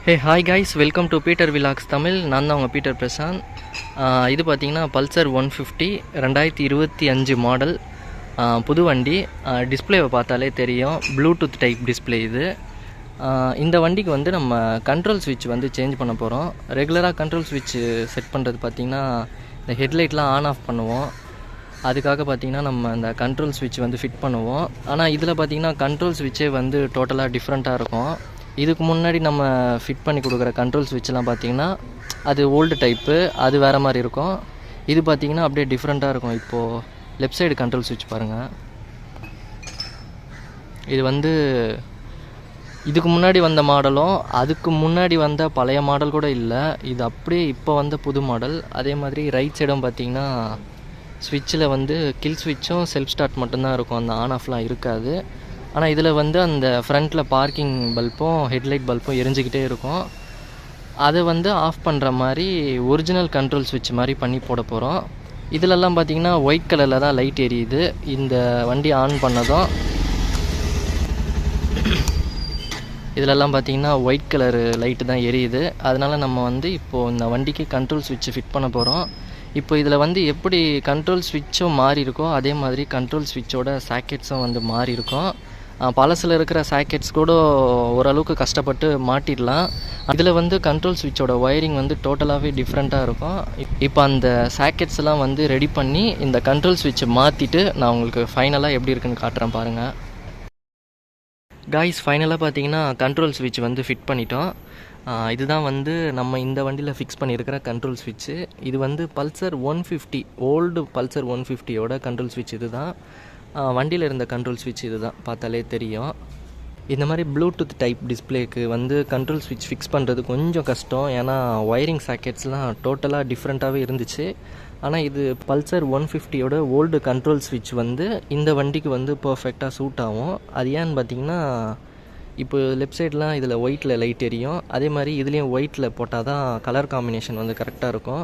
Hey hi guys, welcome to Peter vlogs Tamil. நான் தான் உங்கள் பீட்டர் பிரசாந்த். இது பார்த்திங்கன்னா பல்சர் 150 2025 மாடல் புது வண்டி. டிஸ்பிளேவை பார்த்தாலே தெரியும், ப்ளூடூத் டைப் டிஸ்பிளே இது. இந்த வண்டிக்கு வந்து நம்ம கண்ட்ரோல் ஸ்விட்ச் வந்து சேஞ்ச் பண்ண போகிறோம். ரெகுலராக கண்ட்ரோல் ஸ்விட்ச் செட் பண்ணுறது பார்த்திங்கன்னா இந்த ஹெட்லைட்லாம் ஆன் ஆஃப் பண்ணுவோம். அதுக்காக பார்த்திங்கன்னா நம்ம அந்த கண்ட்ரோல் ஸ்விட்ச் வந்து ஃபிட் பண்ணுவோம். ஆனால் இதில் பார்த்திங்கன்னா கண்ட்ரோல் ஸ்விட்சே வந்து டோட்டலாக டிஃப்ரெண்ட்டாக இருக்கும். இதுக்கு முன்னாடி நம்ம ஃபிட் பண்ணி கொடுக்குற கண்ட்ரோல் ஸ்விட்ச்லாம் பார்த்திங்கன்னா அது ஓல்டு டைப்பு, அது வேறு மாதிரி இருக்கும். இது பார்த்திங்கன்னா அப்படியே டிஃப்ரெண்ட்டாக இருக்கும். இப்போது லெஃப்ட் சைடு கண்ட்ரோல் ஸ்விட்ச் பாருங்கள். இது வந்து இதுக்கு முன்னாடி வந்த மாடலும் அதுக்கு முன்னாடி வந்த பழைய மாடல் கூட இல்லை. இது அப்படியே இப்போ வந்த புது மாடல். அதே மாதிரி ரைட் சைடும் பார்த்திங்கன்னா ஸ்விட்சில் வந்து கில் ஸ்விட்சும் செல்ஃப் ஸ்டார்ட் மட்டும்தான் இருக்கும், அந்த ஆன் ஆஃப்லாம் இருக்காது. ஆனால் இதில் வந்து அந்த ஃப்ரண்ட்டில் பார்க்கிங் பல்பும் ஹெட்லைட் பல்பும் எரிஞ்சிக்கிட்டே இருக்கும். அதை வந்து ஆஃப் பண்ணுற மாதிரி ஒரிஜினல் கண்ட்ரோல் ஸ்விட்ச் மாதிரி பண்ணி போட போகிறோம். இதிலெல்லாம் பார்த்திங்கன்னா ஒயிட் கலரில் தான் லைட் எரியுது. இந்த வண்டி ஆன் பண்ணதும் இதிலெல்லாம் பார்த்திங்கன்னா ஒயிட் கலர் லைட்டு தான் எரியுது. அதனால் நம்ம வந்து இப்போது இந்த வண்டிக்கு கண்ட்ரோல் ஸ்விட்ச் ஃபிட் பண்ண போகிறோம். இப்போ இதில் வந்து எப்படி கண்ட்ரோல் ஸ்விட்சும் மாறி இருக்கோ அதே மாதிரி கண்ட்ரோல் ஸ்விட்சோட சாக்கெட்ஸும் வந்து மாறி இருக்கும். பழசில் இருக்கிற சாக்கெட்ஸ் கூட ஓரளவுக்கு கஷ்டப்பட்டு மாட்டிடலாம். இதில் வந்து கண்ட்ரோல் ஸ்விட்சோட ஒயரிங் வந்து டோட்டலாகவே டிஃப்ரெண்ட்டாக இருக்கும். இப்போ அந்த சாக்கெட்ஸ்லாம் வந்து ரெடி பண்ணி இந்த கண்ட்ரோல் ஸ்விட்சை மாற்றிட்டு நான் உங்களுக்கு ஃபைனலாக எப்படி இருக்குன்னு காட்டுறேன் பாருங்கள். காய்ஸ், ஃபைனலாக பார்த்தீங்கன்னா கண்ட்ரோல் ஸ்விட்ச் வந்து ஃபிட் பண்ணிட்டோம். இதுதான் வந்து நம்ம இந்த வண்டியில் ஃபிக்ஸ் பண்ணியிருக்கிற கண்ட்ரோல் ஸ்விட்சு. இது வந்து பல்சர் 150 ஓல்டு பல்சர் 150யோட கண்ட்ரோல் ஸ்விட்ச் இது தான். வண்டியில் இருந்த கண்ட்ரோல் ஸ்விட்ச் இது தான், பார்த்தாலே தெரியும். இந்த மாதிரி ப்ளூடூத் டைப் டிஸ்பிளேக்கு வந்து கண்ட்ரோல் ஸ்விட்ச் ஃபிக்ஸ் பண்ணுறது கொஞ்சம் கஷ்டம். ஏன்னா ஒயரிங் சாக்கெட்ஸ்லாம் டோட்டலாக டிஃப்ரெண்ட்டாகவே இருந்துச்சு. ஆனால் இது பல்சர் 150யோட ஓல்டு கண்ட்ரோல் ஸ்விட்ச் வந்து இந்த வண்டிக்கு வந்து பர்ஃபெக்டாக சூட் ஆகும். அது ஏன்னு பார்த்திங்கன்னா, இப்போ லெஃப்ட் சைட்லாம் இதில் ஒயிட்டில் லைட் எரியும், அதே மாதிரி இதுலேயும் ஒயிட்டில் போட்டால் தான் கலர் காம்பினேஷன் வந்து கரெக்டாக இருக்கும்.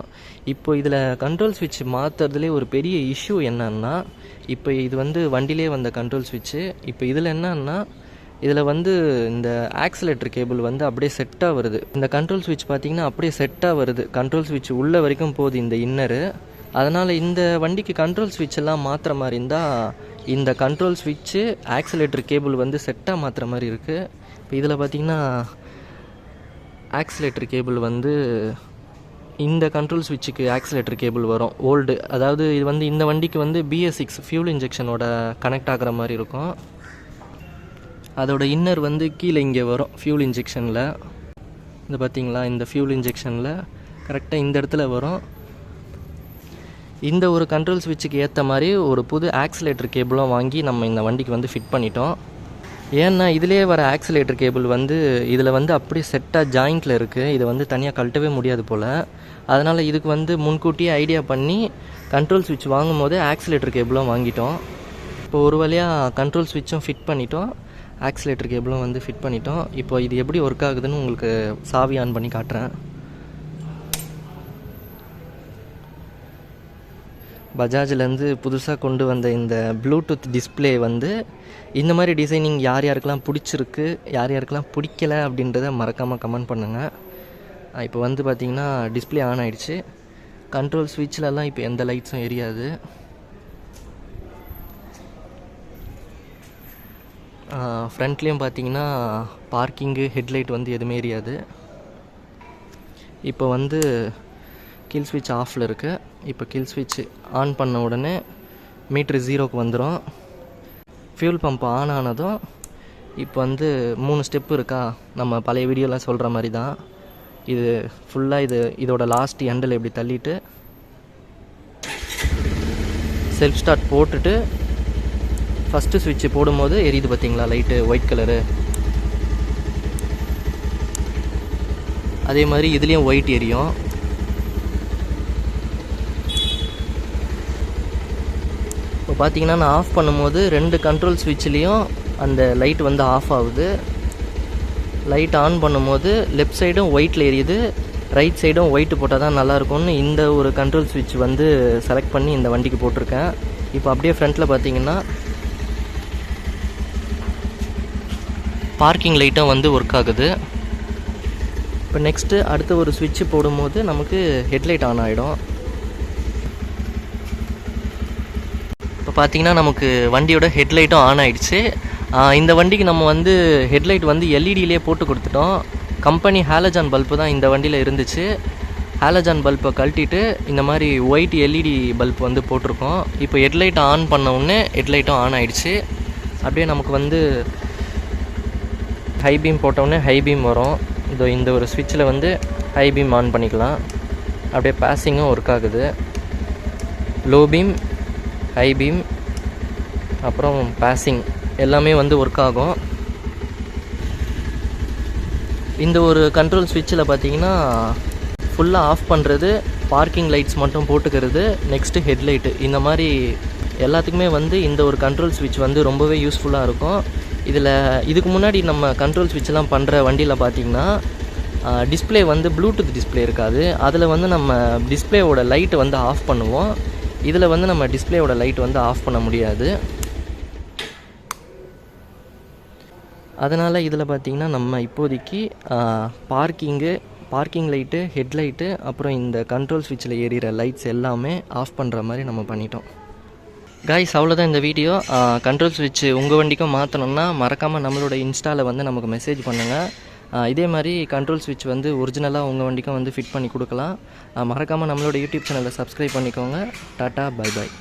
இப்போ இதில் கண்ட்ரோல் ஸ்விட்ச் மாற்றுறதுலே ஒரு பெரிய இஷ்யூ என்னன்னா, இப்போ இது வந்து வண்டியிலே வந்த கண்ட்ரோல் ஸ்விட்சு. இப்போ இதில் என்னன்னா, இதில் வந்து இந்த ஆக்சிலேட்டர் கேபிள் வந்து அப்படியே செட்டாக வருது. இந்த கண்ட்ரோல் ஸ்விட்ச் பார்த்திங்கன்னா அப்படியே செட்டாக வருது, கண்ட்ரோல் ஸ்விட்ச் உள்ளே வரைக்கும் போகுது இந்த இன்னரு. அதனால் இந்த வண்டிக்கு கண்ட்ரோல் ஸ்விட்செல்லாம் மாற்றுற மாதிரி இருந்தால் இந்த கண்ட்ரோல் ஸ்விட்சு ஆக்சிலேட்டர் கேபிள் வந்து செட்டாக மாற்றுற மாதிரி இருக்குது. இப்போ இதில் பார்த்திங்கன்னா ஆக்சிலேட்டர் கேபிள் வந்து இந்த கண்ட்ரோல் ஸ்விட்சுக்கு ஆக்சிலேட்டர் கேபிள் வரும் ஓல்டு. அதாவது இது வந்து இந்த வண்டிக்கு வந்து BS6 ஃபியூல் இன்ஜெக்ஷனோட கனெக்ட் ஆகிற மாதிரி இருக்கும். அதோட இன்னர் வந்து கீழே இங்கே வரும் ஃபியூல் இன்ஜெக்ஷனில். இது பார்த்திங்களா, இந்த ஃபியூல் இன்ஜெக்ஷனில் கரெக்டாக இந்த இடத்துல வரும். இந்த ஒரு கண்ட்ரோல் ஸ்விட்சுக்கு ஏற்ற மாதிரி ஒரு புது ஆக்சிலேட்டர் கேபிளும் வாங்கி நம்ம இந்த வண்டிக்கு வந்து ஃபிட் பண்ணிட்டோம். ஏன்னா இதிலே வர ஆக்சிலேட்டர் கேபிள் வந்து இதில் வந்து அப்படியே செட்டாக ஜாயிண்டில் இருக்குது. இதை வந்து தனியாக கழட்டவே முடியாது போல். அதனால் இதுக்கு வந்து முன்கூட்டியே ஐடியா பண்ணி கண்ட்ரோல் ஸ்விட்ச் வாங்கும் போது ஆக்சிலேட்டர் கேபிளும் வாங்கிட்டோம். இப்போ ஒரு வழியாக கண்ட்ரோல் ஸ்விட்சும் ஃபிட் பண்ணிட்டோம், ஆக்சிலேட்டர் கேபிளும் வந்து ஃபிட் பண்ணிட்டோம். இப்போ இது எப்படி ஒர்க் ஆகுதுன்னு உங்களுக்கு சாவி ஆன் பண்ணி காட்டுறேன். பஜாஜ்லேருந்து புதுசாக கொண்டு வந்த இந்த ப்ளூடூத் டிஸ்பிளே வந்து இந்த மாதிரி டிசைனிங் யார் யாருக்கெல்லாம் பிடிச்சிருக்கு, யார் யாருக்கெல்லாம் பிடிக்கல அப்படின்றத மறக்காமல் கமெண்ட் பண்ணுங்கள். இப்போ வந்து பார்த்திங்கன்னா டிஸ்பிளே ஆன் ஆகிடுச்சு. கண்ட்ரோல் ஸ்விட்ச்லலாம் இப்போ எந்த லைட்ஸும் எரியாது. ஃப்ரண்ட்லேயும் பார்த்திங்கன்னா பார்க்கிங்கு ஹெட்லைட் வந்து எதுவுமே எரியாது. இப்போ வந்து கில் ஸ்விட்ச் ஆஃபில் இருக்குது. இப்போ கில் ஸ்விட்ச் ஆன் பண்ண உடனே மீட்ரு 0க்கு வந்துடும். ஃபியூல் பம்ப் ஆன் ஆனதும் இப்போ வந்து 3 ஸ்டெப்பு இருக்கா, நம்ம பழைய வீடியோலாம் சொல்கிற மாதிரி தான். இது ஃபுல்லாக இதோட லாஸ்ட் எண்டில் இப்படி தள்ளிட்டு செல்ஃப் ஸ்டார்ட் போட்டுட்டு ஃபஸ்ட்டு ஸ்விட்ச் போடும்போது எரியுது பார்த்திங்களா லைட்டு ஒயிட் கலரு. அதே மாதிரி இதுலேயும் ஒயிட் எரியும். இப்போ பார்த்திங்கன்னா நான் ஆஃப் பண்ணும்போது 2 கண்ட்ரோல் ஸ்விட்ச்லேயும் அந்த லைட் வந்து ஆஃப் ஆகுது. லைட் ஆன் பண்ணும்போது லெஃப்ட் சைடும் ஒயிட்டில் எரியுது, ரைட் சைடும் ஒயிட்டு போட்டால் தான் நல்லாயிருக்கும்னு இந்த ஒரு கண்ட்ரோல் ஸ்விட்ச் வந்து செலக்ட் பண்ணி இந்த வண்டிக்கு போட்டிருக்கேன். இப்போ அப்படியே ஃப்ரண்ட்டில் பார்த்திங்கன்னா பார்க்கிங் லைட்டும் வந்து ஒர்க் ஆகுது. இப்போ நெக்ஸ்ட்டு அடுத்த ஒரு ஸ்விட்ச் போடும்போது நமக்கு ஹெட்லைட் ஆன் ஆகிடும். இப்போ பார்த்திங்கன்னா நமக்கு வண்டியோட ஹெட்லைட்டும் ஆன் ஆகிடுச்சு. இந்த வண்டிக்கு நம்ம வந்து ஹெட்லைட் வந்து எல்இடியிலே போட்டு கொடுத்துட்டோம். கம்பெனி ஹாலஜான் பல்பு தான் இந்த வண்டியில் இருந்துச்சு. ஹாலஜான் பல்பை கழட்டிட்டு இந்த மாதிரி ஒயிட் எல்இடி பல்ப் வந்து போட்டிருக்கோம். இப்போ ஹெட்லைட் ஆன் பண்ண உடனே ஹெட்லைட்டும் ஆன் ஆகிடுச்சு. அப்படியே நமக்கு வந்து ஹை பீம் போட்டோடனே ஹை பீம் வரும். இந்த ஒரு ஸ்விட்சில் வந்து ஹை பீம் ஆன் பண்ணிக்கலாம். அப்படியே பாசிங்கும் ஒர்க் ஆகுது. லோ பீம், ஹை பீம், அப்புறம் பாசிங் எல்லாமே வந்து ஒர்க் ஆகும். இந்த ஒரு கண்ட்ரோல் ஸ்விட்சில் பார்த்தீங்கன்னா ஃபுல்லாக ஆஃப் பண்ணுறது, பார்க்கிங் லைட்ஸ் மட்டும் போட்டுக்கிறது, நெக்ஸ்ட்டு ஹெட்லைட்டு, இந்த மாதிரி எல்லாத்துக்குமே வந்து இந்த ஒரு கண்ட்ரோல் ஸ்விட்ச் வந்து ரொம்பவே யூஸ்ஃபுல்லாக இருக்கும். இதுக்கு முன்னாடி நம்ம கண்ட்ரோல் ஸ்விட்ச்லாம் பண்ணுற வண்டியில் பார்த்திங்கன்னா டிஸ்பிளே வந்து ப்ளூடூத் டிஸ்பிளே இருக்காது. அதில் வந்து நம்ம டிஸ்பிளேவோட லைட்டை வந்து ஆஃப் பண்ணுவோம். இதில் வந்து நம்ம டிஸ்பிளேவோட லைட் வந்து ஆஃப் பண்ண முடியாது. அதனால் இதில் பார்த்திங்கன்னா நம்ம இப்போதைக்கு பார்க்கிங் லைட்டு, ஹெட்லைட்டு, அப்புறம் இந்த கண்ட்ரோல் ஸ்விட்சில் ஏறிற லைட்ஸ் எல்லாமே ஆஃப் பண்ணுற மாதிரி நம்ம பண்ணிட்டோம். காய்ஸ், அவ்வளோதான் இந்த வீடியோ. கண்ட்ரோல் ஸ்விட்ச் உங்கள் வண்டிக்கும் மாற்றணுன்னா மறக்காமல் நம்மளோட இன்ஸ்டாவில் வந்து நமக்கு மெசேஜ் பண்ணுங்கள். இதே மாதிரி கண்ட்ரோல் ஸ்விட்ச் வந்து ஒரிஜினலாக உங்கள் வண்டிக்கும் வந்து ஃபிட் பண்ணி கொடுக்கலாம். மறக்காமல் நம்மளோட யூடியூப் சேனலை சப்ஸ்கிரைப் பண்ணிக்கோங்க. Tata, bye bye.